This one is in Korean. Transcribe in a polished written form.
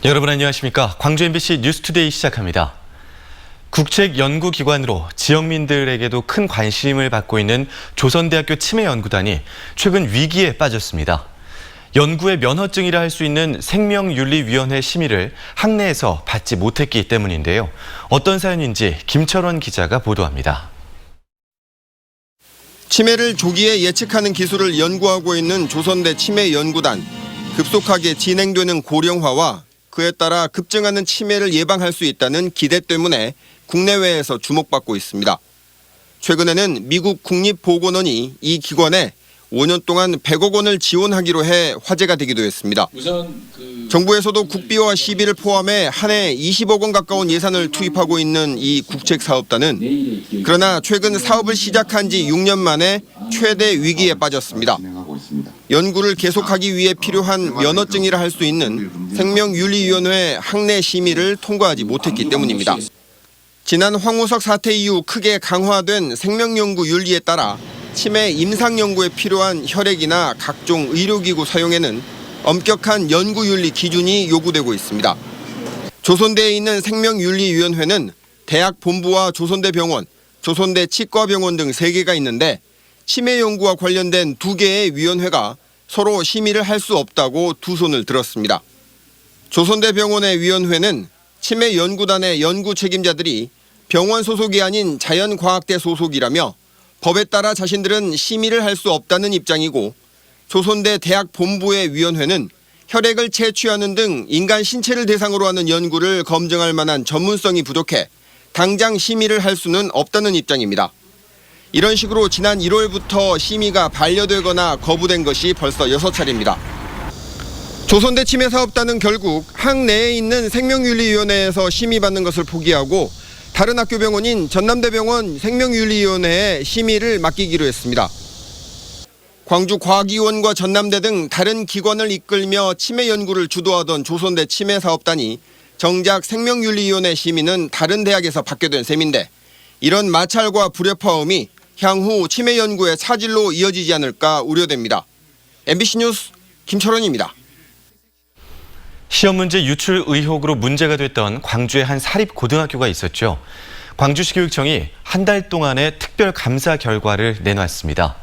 여러분 안녕하십니까? 광주 MBC 뉴스투데이 시작합니다. 국책연구기관으로 지역민들에게도 큰 관심을 받고 있는 조선대학교 치매연구단이 최근 위기에 빠졌습니다. 연구의 면허증이라 할 수 있는 생명윤리위원회 심의를 학내에서 받지 못했기 때문인데요. 어떤 사연인지 김철원 기자가 보도합니다. 치매를 조기에 예측하는 기술을 연구하고 있는 조선대 치매연구단. 급속하게 진행되는 고령화와 그에 따라 급증하는 치매를 예방할 수 있다는 기대 때문에 국내외에서 주목받고 있습니다. 최근에는 미국 국립보건원이 이 기관에 5년 동안 100억 원을 지원하기로 해 화제가 되기도 했습니다. 정부에서도 국비와 시비를 포함해 한 해 20억 원 가까운 예산을 투입하고 있는 이 국책사업단은 그러나 최근 사업을 시작한 지 6년 만에 최대 위기에 빠졌습니다. 연구를 계속하기 위해 필요한 면허증이라 할 수 있는 생명윤리위원회 학내 심의를 통과하지 못했기 때문입니다. 지난 황우석 사태 이후 크게 강화된 생명연구 윤리에 따라 치매 임상 연구에 필요한 혈액이나 각종 의료기구 사용에는 엄격한 연구윤리 기준이 요구되고 있습니다. 조선대에 있는 생명윤리위원회는 대학 본부와 조선대병원, 조선대 치과병원 등 3개가 있는데 치매 연구와 관련된 2개의 위원회가 서로 심의를 할 수 없다고 두 손을 들었습니다. 조선대병원의 위원회는 치매 연구단의 연구 책임자들이 병원 소속이 아닌 자연과학대 소속이라며 법에 따라 자신들은 심의를 할 수 없다는 입장이고, 조선대 대학 본부의 위원회는 혈액을 채취하는 등 인간 신체를 대상으로 하는 연구를 검증할 만한 전문성이 부족해 당장 심의를 할 수는 없다는 입장입니다. 이런 식으로 지난 1월부터 심의가 반려되거나 거부된 것이 벌써 6차례입니다. 조선대 치매사업단은 결국 학내에 있는 생명윤리위원회에서 심의받는 것을 포기하고 다른 학교 병원인 전남대병원 생명윤리위원회에 심의를 맡기기로 했습니다. 광주과학위원과 전남대 등 다른 기관을 이끌며 치매 연구를 주도하던 조선대 치매사업단이 정작 생명윤리위원회 심의는 다른 대학에서 받게 된 셈인데, 이런 마찰과 불협화음이 향후 치매 연구의 차질로 이어지지 않을까 우려됩니다. MBC 뉴스 김철원입니다. 시험 문제 유출 의혹으로 문제가 됐던 광주의 한 사립고등학교가 있었죠. 광주시 교육청이 한 달 동안의 특별 감사 결과를 내놨습니다.